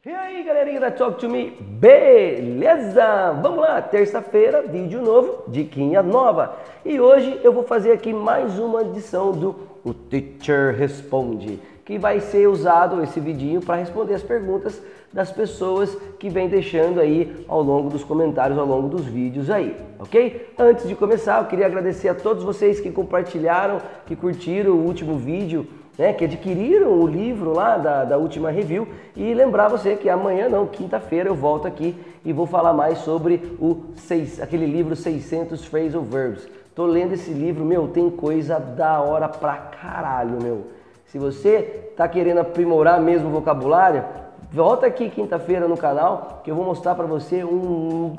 E aí, galerinha da Talk to Me, beleza? Vamos lá, terça-feira, vídeo novo, diquinha nova. E hoje eu vou fazer aqui mais uma edição do O Teacher Responde, que vai ser usado esse vidinho para responder as perguntas das pessoas que vem deixando aí ao longo dos comentários, ao longo dos vídeos aí, ok? Antes de começar, eu queria agradecer a todos vocês que compartilharam, que curtiram o último vídeo, que adquiriram o livro lá da última review, e lembrar você que amanhã, não, quinta-feira eu volto aqui e vou falar mais sobre aquele livro 600 Phrasal Verbs. Tô lendo esse livro, meu, tem coisa da hora pra caralho, meu. Se você tá querendo aprimorar mesmo o vocabulário, volta aqui quinta-feira no canal que eu vou mostrar pra você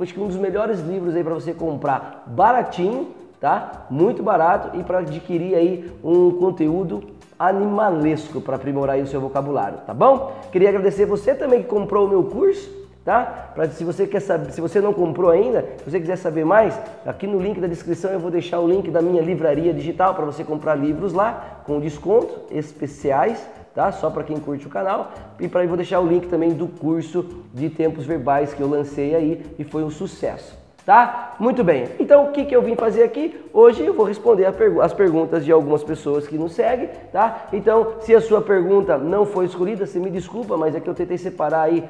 acho que um dos melhores livros aí pra você comprar baratinho, tá? Muito barato, e para adquirir aí um conteúdo animalesco para aprimorar aí o seu vocabulário, tá bom? Queria agradecer você também que comprou o meu curso, tá? Se você quer saber, se você não comprou ainda, se você quiser saber mais, aqui no link da descrição eu vou deixar o link da minha livraria digital para você comprar livros lá com desconto especiais, tá? Só para quem curte o canal. E para eu vou deixar o link também do curso de tempos verbais que eu lancei aí e foi um sucesso. Tá? Muito bem. Então, o que eu vim fazer aqui? Hoje eu vou responder as perguntas de algumas pessoas que nos seguem, tá? Então, se a sua pergunta não foi escolhida, você me desculpa, mas é que eu tentei separar aí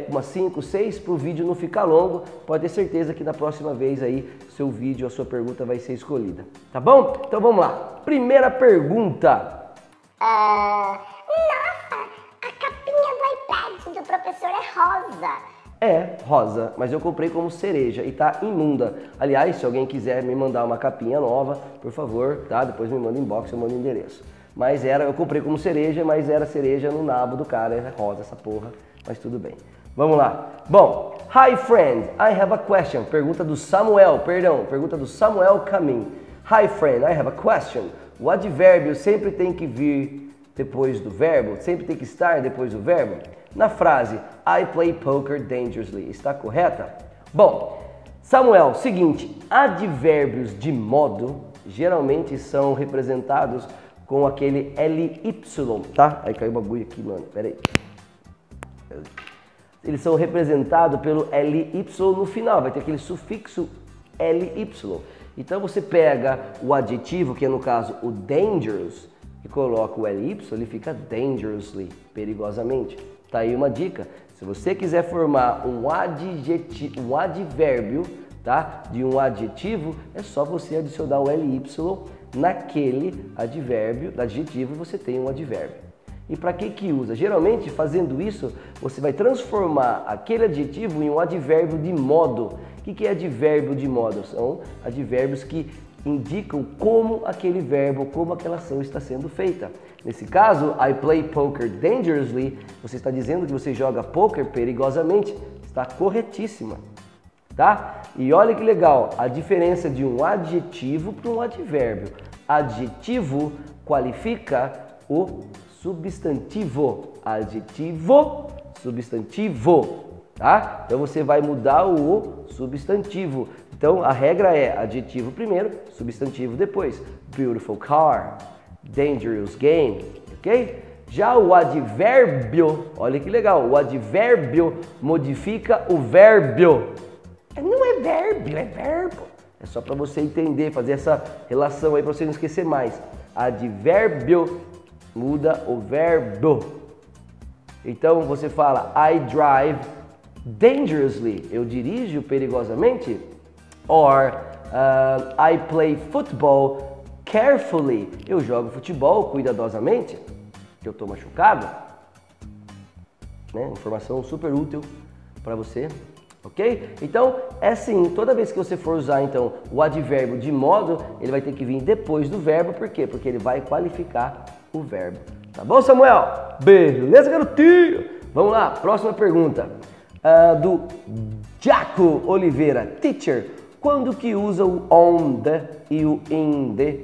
umas 5, 6 para o vídeo não ficar longo. Pode ter certeza que na próxima vez aí, seu vídeo, a sua pergunta vai ser escolhida. Tá bom? Então, vamos lá. Primeira pergunta. Nossa, a capinha do iPad do professor é rosa. É rosa, mas eu comprei como cereja e tá imunda. Aliás, se alguém quiser me mandar uma capinha nova, por favor, tá? Depois me manda inbox, eu mando o endereço. Mas eu comprei como cereja, mas era cereja no nabo do cara, é rosa essa porra, mas tudo bem. Vamos lá. Bom, hi friend, I have a question. Pergunta do Samuel Camin. Hi friend, I have a question. O advérbio sempre tem que vir depois do verbo? Sempre tem que estar depois do verbo? Na frase, I play poker dangerously, está correta? Bom, Samuel, seguinte, advérbios de modo geralmente são representados com aquele LY, tá? Aí caiu o bagulho aqui, mano, peraí. Eles são representados pelo LY no final, vai ter aquele sufixo LY. Então você pega o adjetivo, que é no caso o dangerous, e coloca o LY, ele fica dangerously, perigosamente. Tá aí uma dica. Se você quiser formar um advérbio, tá? De um adjetivo, é só você adicionar o LY naquele adjetivo, você tem um advérbio. E para que usa? Geralmente, fazendo isso, você vai transformar aquele adjetivo em um advérbio de modo. O que é advérbio de modo? São advérbios que indicam como aquele verbo, como aquela ação está sendo feita. Nesse caso, I play poker dangerously, você está dizendo que você joga poker perigosamente, está corretíssima, tá? E olha que legal, a diferença de um adjetivo para um advérbio. Adjetivo qualifica o substantivo. Adjetivo, substantivo, tá? Então você vai mudar o substantivo. Então a regra é adjetivo primeiro, substantivo depois. Beautiful car, dangerous game, ok? Já o advérbio, olha que legal, o advérbio modifica o vérbio. Não é vérbio, é verbo. É só para você entender, fazer essa relação aí para você não esquecer mais. Advérbio muda o verbo. Então você fala I drive dangerously, eu dirijo perigosamente. Or I play football carefully, eu jogo futebol cuidadosamente, que eu estou machucado. Informação super útil para você, ok? Então é assim, toda vez que você for usar então o advérbio de modo, ele vai ter que vir depois do verbo, por quê? Porque ele vai qualificar o verbo. Tá bom, Samuel? Beleza, garotinho? Vamos lá, próxima pergunta. Do Jaco Oliveira. Teacher, quando que usa o on the e o in the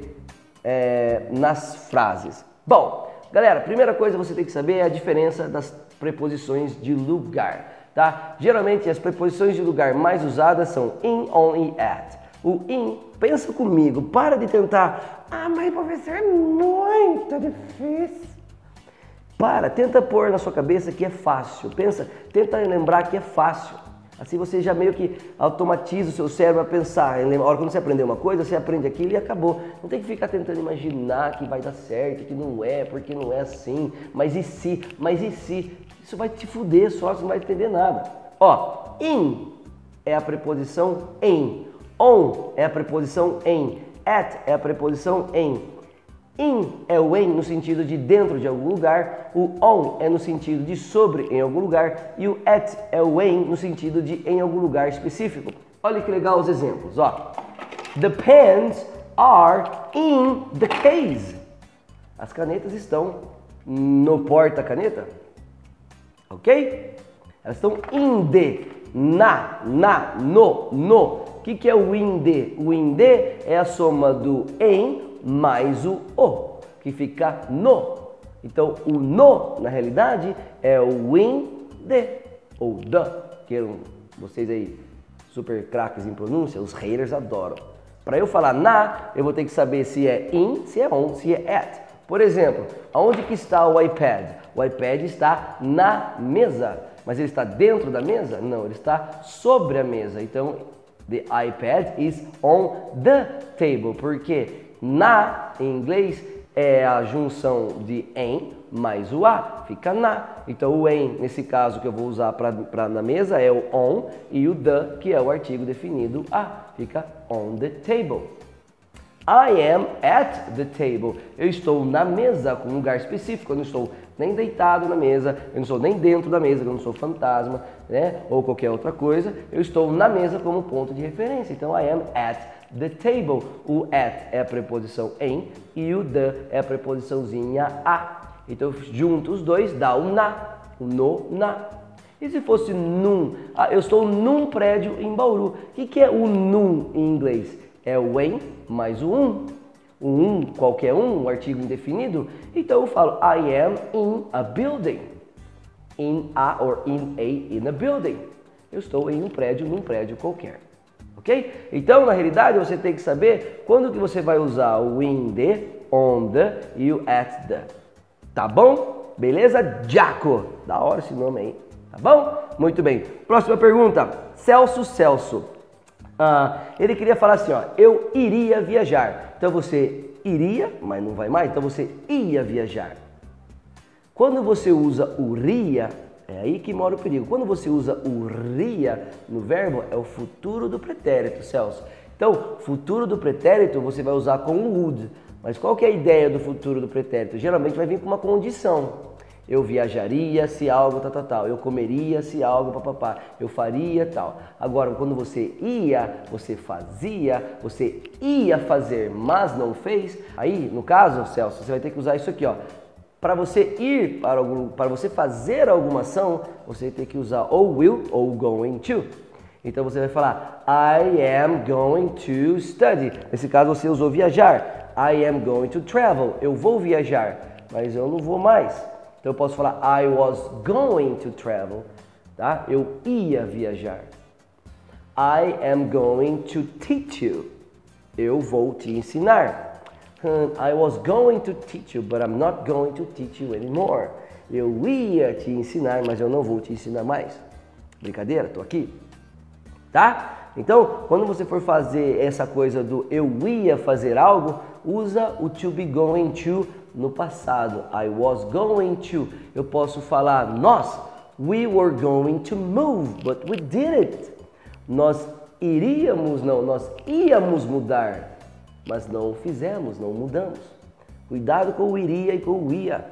nas frases? Bom, galera, primeira coisa que você tem que saber é a diferença das preposições de lugar, tá? Geralmente as preposições de lugar mais usadas são in, on e at. O in, pensa comigo, para de tentar, mas professor, é muito difícil. Tenta pôr na sua cabeça que é fácil. Tenta lembrar que é fácil. Assim você já meio que automatiza o seu cérebro a pensar. A hora quando você aprender uma coisa, você aprende aquilo e acabou. Não tem que ficar tentando imaginar que vai dar certo, que não é, porque não é assim. Mas e se? Mas e se? Isso vai te fuder só, você não vai entender nada. Ó, in é a preposição em. On é a preposição em. At é a preposição em. In é o em no sentido de dentro de algum lugar, o on é no sentido de sobre em algum lugar e o at é o em no sentido de em algum lugar específico. Olha que legal os exemplos, ó. The pens are in the case. As canetas estão no porta-caneta, ok? Elas estão in the, no. O que é o in the? O in the é a soma do em mais o, que fica no. Então, o no, na realidade, é o in the, ou the, que vocês aí, super craques em pronúncia, os haters adoram. Para eu falar na, eu vou ter que saber se é in, se é on, se é at. Por exemplo, aonde que está o iPad? O iPad está na mesa, mas ele está dentro da mesa? Não, ele está sobre a mesa. Então, the iPad is on the table, porque na, em inglês, é a junção de em mais o a, fica na. Então o em, nesse caso que eu vou usar para na mesa, é o on, e o the, que é o artigo definido a, fica on the table. I am at the table. Eu estou na mesa, com um lugar específico. Eu não estou nem deitado na mesa, eu não estou nem dentro da mesa, eu não sou fantasma, né? Ou qualquer outra coisa. Eu estou na mesa como ponto de referência. Então, I am at the table. O at é a preposição em e o the é a preposiçãozinha a. Então, juntos os dois dá o na, o no, na. E se fosse num? Eu estou num prédio em Bauru. O que é o num em inglês? É o em mais o um. O qualquer um artigo indefinido. Então eu falo I am in a building. In a or in a building. Eu estou em um prédio, num prédio qualquer. Ok? Então, na realidade, você tem que saber quando que você vai usar o in the, on the e o at the. Tá bom? Beleza? Jaco. Da hora esse nome aí. Tá bom? Muito bem. Próxima pergunta. Celso. Ele queria falar assim, ó, eu iria viajar. Então você iria, mas não vai mais, então você ia viajar. Quando você usa o ria, é aí que mora o perigo. Quando você usa o ria no verbo, é o futuro do pretérito, Celso. Então, futuro do pretérito você vai usar com o would. Mas qual que é a ideia do futuro do pretérito? Geralmente vai vir com uma condição. Eu viajaria se algo tal. Eu comeria se algo papapá. Eu faria tal. Agora, quando você ia, você fazia, você ia fazer, mas não fez. Aí, no caso, Celso, você vai ter que usar isso aqui, ó. Para você ir para você fazer alguma ação, você tem que usar ou will ou going to. Então você vai falar I am going to study. Nesse caso você usou viajar. I am going to travel. Eu vou viajar, mas eu não vou mais. Então eu posso falar I was going to travel, tá? Eu ia viajar. I am going to teach you. Eu vou te ensinar. I was going to teach you, but I'm not going to teach you anymore. Eu ia te ensinar, mas eu não vou te ensinar mais. Brincadeira? Tô aqui. Tá? Então, quando você for fazer essa coisa do eu ia fazer algo, usa o to be going to no passado. I was going to. Eu posso falar nós. We were going to move, but we didn't. Nós íamos mudar, mas não fizemos, não mudamos. Cuidado com o iria e com o ia.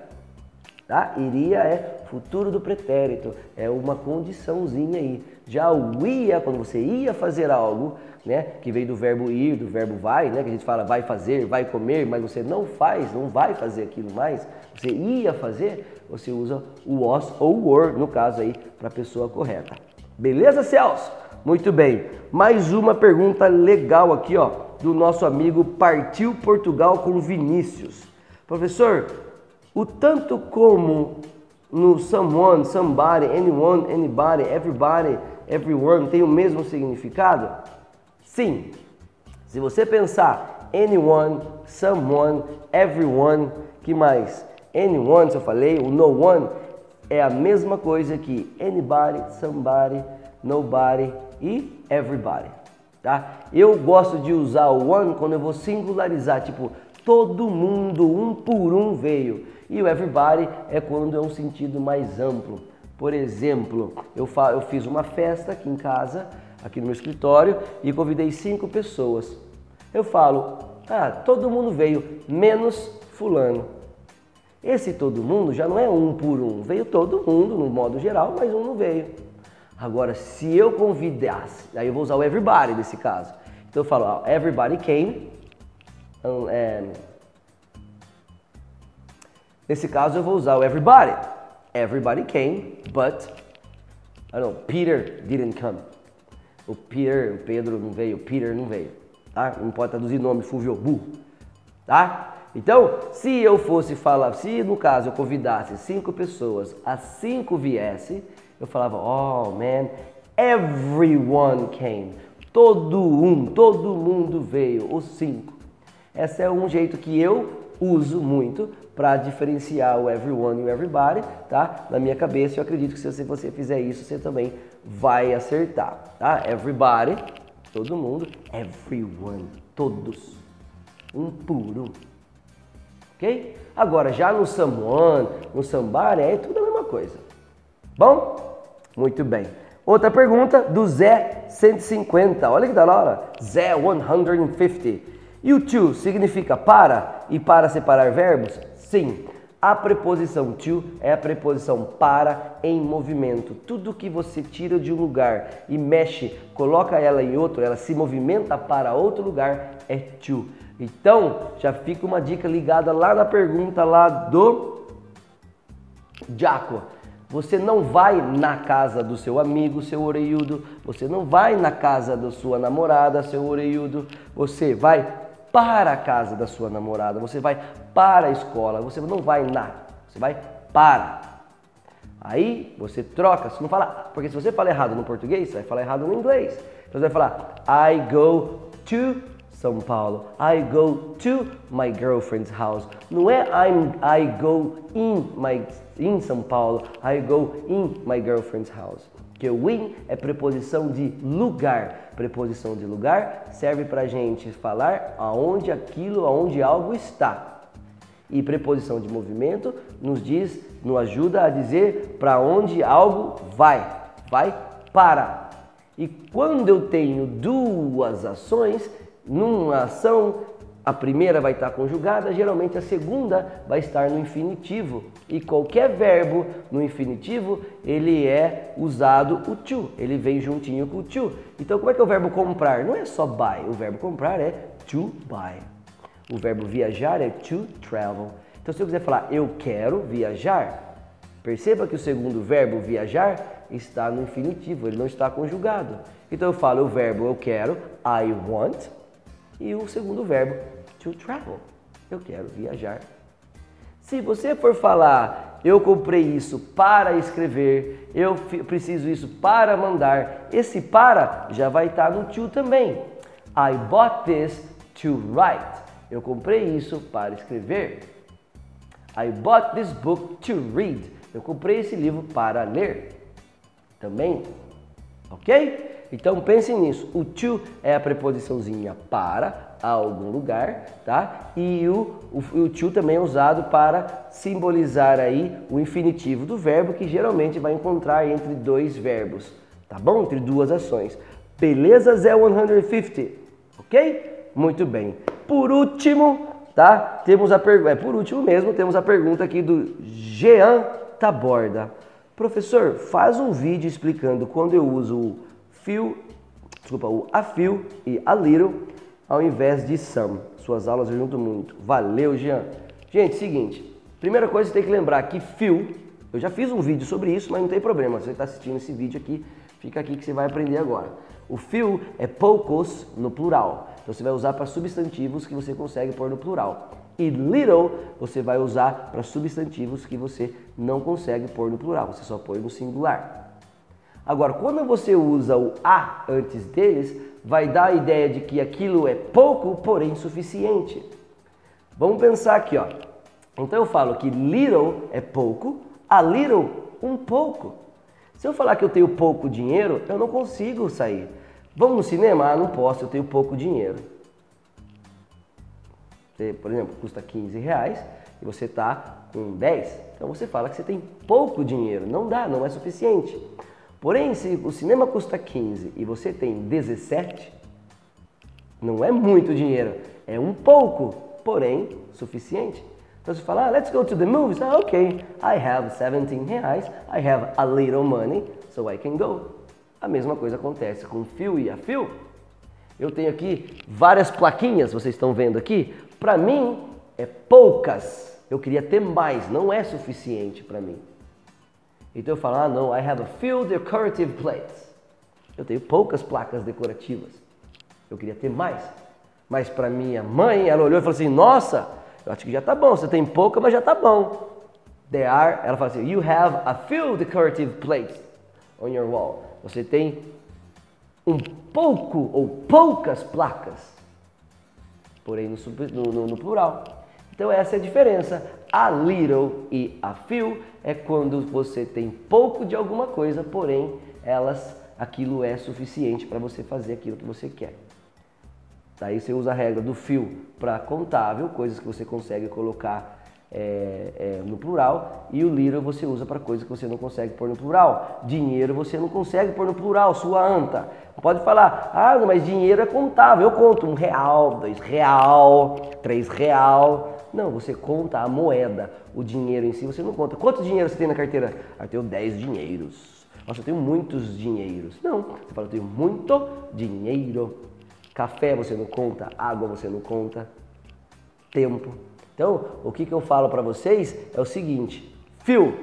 Tá? Iria é futuro do pretérito, é uma condiçãozinha aí. Já o ia, quando você ia fazer algo, né, que veio do verbo ir, do verbo vai, né, que a gente fala vai fazer, vai comer, mas você não faz, não vai fazer aquilo mais, você ia fazer, você usa o was ou were, no caso aí, para a pessoa correta. Beleza, Celso? Muito bem. Mais uma pergunta legal aqui, ó, do nosso amigo Partiu Portugal com Vinícius. Professor, o tanto como no someone, somebody, anyone, anybody, everybody, everyone tem o mesmo significado? Sim. Se você pensar anyone, someone, everyone, que mais? Anyone, se eu falei, o no one é a mesma coisa que anybody, somebody, nobody e everybody, tá? Eu gosto de usar o one quando eu vou singularizar, tipo, todo mundo, um por um veio. E o everybody é quando é um sentido mais amplo. Por exemplo, eu fiz uma festa aqui em casa, aqui no meu escritório, e convidei 5 pessoas. Eu falo, todo mundo veio, menos fulano. Esse todo mundo já não é um por um, veio todo mundo no modo geral, mas um não veio. Agora, se eu convidasse, aí eu vou usar o everybody nesse caso. Então eu falo, everybody came. Nesse caso eu vou usar o everybody. Everybody came, but Peter didn't come. O Pedro não veio, o Peter não veio. Tá? Não pode traduzir nome, Fulvio, burro. Tá? Então, se eu fosse falar, se no caso eu convidasse 5 pessoas, as 5 viesse, eu falava, oh man, everyone came. Todo mundo veio, os 5. Esse é um jeito que eu uso muito para diferenciar o everyone e o everybody, tá? Na minha cabeça, eu acredito que se você fizer isso, você também vai acertar, tá? Everybody, todo mundo, everyone, todos, um por um. Ok? Agora, já no someone, no somebody, é tudo a mesma coisa. Bom? Muito bem. Outra pergunta do Zé 150. Olha que da hora. Zé 150. E o to significa para e para separar verbos? Sim. A preposição to é a preposição para em movimento. Tudo que você tira de um lugar e mexe, coloca ela em outro, ela se movimenta para outro lugar, é to. Então, já fica uma dica ligada lá na pergunta lá do Jaco. Você não vai na casa do seu amigo, seu orelhudo. Você não vai na casa da sua namorada, seu orelhudo. Você vai para a casa da sua namorada. Você vai para a escola. Você não vai você vai para. Aí você troca, você não fala, porque se você fala errado no português, você vai falar errado no inglês. Então você vai falar, I go to São Paulo. I go to my girlfriend's house. Não é I go in São Paulo. I go in my girlfriend's house. Porque o in é preposição de lugar. Preposição de lugar serve pra gente falar aonde algo está. E preposição de movimento nos ajuda a dizer para onde algo vai. Vai para. E quando eu tenho duas ações, numa ação, a primeira vai estar conjugada, geralmente a segunda vai estar no infinitivo. E qualquer verbo no infinitivo, ele é usado o to, ele vem juntinho com o to. Então como é que é o verbo comprar? Não é só buy, o verbo comprar é to buy. O verbo viajar é to travel. Então se eu quiser falar eu quero viajar, perceba que o segundo verbo viajar está no infinitivo, ele não está conjugado. Então eu falo o verbo eu quero, I want, e o segundo verbo, to travel. Eu quero viajar. Se você for falar, eu comprei isso para escrever, eu preciso isso para mandar, esse para já vai estar no to também. I bought this to write. Eu comprei isso para escrever. I bought this book to read. Eu comprei esse livro para ler. Também. Ok? Então pensem nisso, o to é a preposiçãozinha para algum lugar, tá? E o to também é usado para simbolizar aí o infinitivo do verbo que geralmente vai encontrar entre dois verbos, tá bom? Entre duas ações. Beleza, Zé 150? Ok? Muito bem. Por último, tá? Temos a pergunta, por último mesmo, temos a pergunta aqui do Jean Taborda. Professor, faz um vídeo explicando quando eu uso o a few e a little ao invés de some. Suas aulas eu junto muito. Valeu, Jean. Gente, seguinte. Primeira coisa, você tem que lembrar que few, eu já fiz um vídeo sobre isso, mas não tem problema. Se você está assistindo esse vídeo aqui, fica aqui que você vai aprender agora. O few é poucos no plural. Então você vai usar para substantivos que você consegue pôr no plural. E little você vai usar para substantivos que você não consegue pôr no plural. Você só põe no singular. Agora, quando você usa o a antes deles, vai dar a ideia de que aquilo é pouco, porém suficiente. Vamos pensar aqui, ó. Então eu falo que little é pouco, a little, um pouco. Se eu falar que eu tenho pouco dinheiro, eu não consigo sair. Vamos no cinema? Ah, não posso, eu tenho pouco dinheiro. Você, por exemplo, custa R$15 e você está com 10, então você fala que você tem pouco dinheiro. Não dá, não é suficiente. Porém, se o cinema custa 15 e você tem 17, não é muito dinheiro, é um pouco, porém suficiente. Então você fala, let's go to the movies. Ah, ok, I have R$17, I have a little money, so I can go. A mesma coisa acontece com o fio e a fio. Eu tenho aqui várias plaquinhas, vocês estão vendo aqui. Para mim, é poucas. Eu queria ter mais, não é suficiente para mim. Então eu falo, não, I have a few decorative plates. Eu tenho poucas placas decorativas. Eu queria ter mais. Mas para minha mãe, ela olhou e falou assim, nossa, eu acho que já tá bom, você tem pouca, mas já tá bom. Ela fala assim, you have a few decorative plates on your wall. Você tem um pouco ou poucas placas, porém no plural. Então essa é a diferença. A little e a few é quando você tem pouco de alguma coisa, porém aquilo é suficiente para você fazer aquilo que você quer. Daí você usa a regra do few para contável, coisas que você consegue colocar no plural, e o little você usa para coisas que você não consegue pôr no plural. Dinheiro você não consegue pôr no plural, sua anta. Pode falar, mas dinheiro é contável, eu conto R$1, R$2, R$3. Não, você conta a moeda, o dinheiro em si você não conta. Quanto dinheiro você tem na carteira? Eu tenho 10 dinheiros. Nossa, eu tenho muitos dinheiros. Não, você fala, eu tenho muito dinheiro. Café você não conta, água você não conta, tempo. Então, o que eu falo para vocês é o seguinte, few,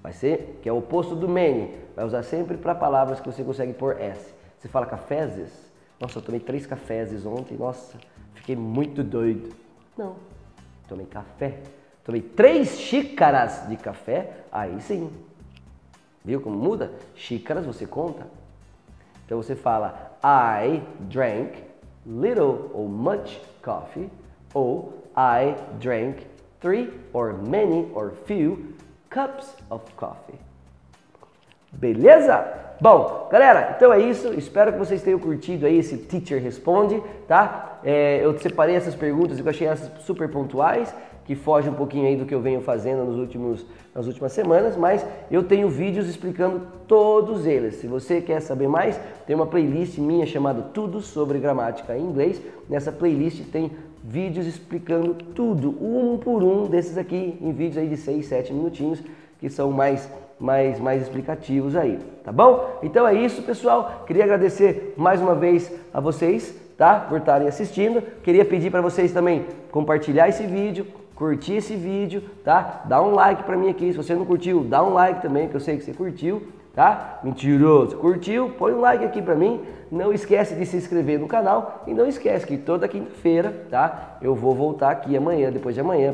vai ser, que é o oposto do many, vai usar sempre para palavras que você consegue pôr S. Você fala cafezes? Nossa, eu tomei 3 cafezes ontem, nossa, fiquei muito doido. Não, tomei café, tomei 3 xícaras de café, aí sim. Viu como muda? Xícaras você conta. Então você fala, I drank little or much coffee, ou I drank 3 or many or few cups of coffee. Beleza? Bom, galera, então é isso. Espero que vocês tenham curtido aí esse Teacher Responde, tá? Eu separei essas perguntas, eu achei essas super pontuais, que fogem um pouquinho aí do que eu venho fazendo nas últimas semanas, mas eu tenho vídeos explicando todos eles. Se você quer saber mais, tem uma playlist minha chamada Tudo sobre Gramática em Inglês. Nessa playlist tem vídeos explicando tudo, um por um desses aqui, em vídeos aí de 6, 7 minutinhos, que são mais explicativos aí, tá bom? Então é isso, pessoal. Queria agradecer mais uma vez a vocês, tá? Por estarem assistindo. Queria pedir para vocês também compartilhar esse vídeo, curtir esse vídeo, tá? Dá um like pra mim aqui. Se você não curtiu, dá um like também, que eu sei que você curtiu, tá? Mentiroso. Curtiu? Põe um like aqui pra mim. Não esquece de se inscrever no canal e não esquece que toda quinta-feira, tá? Eu vou voltar aqui depois de amanhã,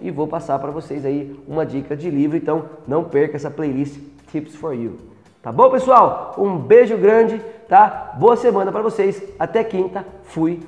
e vou passar para vocês aí uma dica de livro. Então não perca essa playlist Tips for You. Tá bom, pessoal? Um beijo grande, tá? Boa semana para vocês. Até quinta. Fui.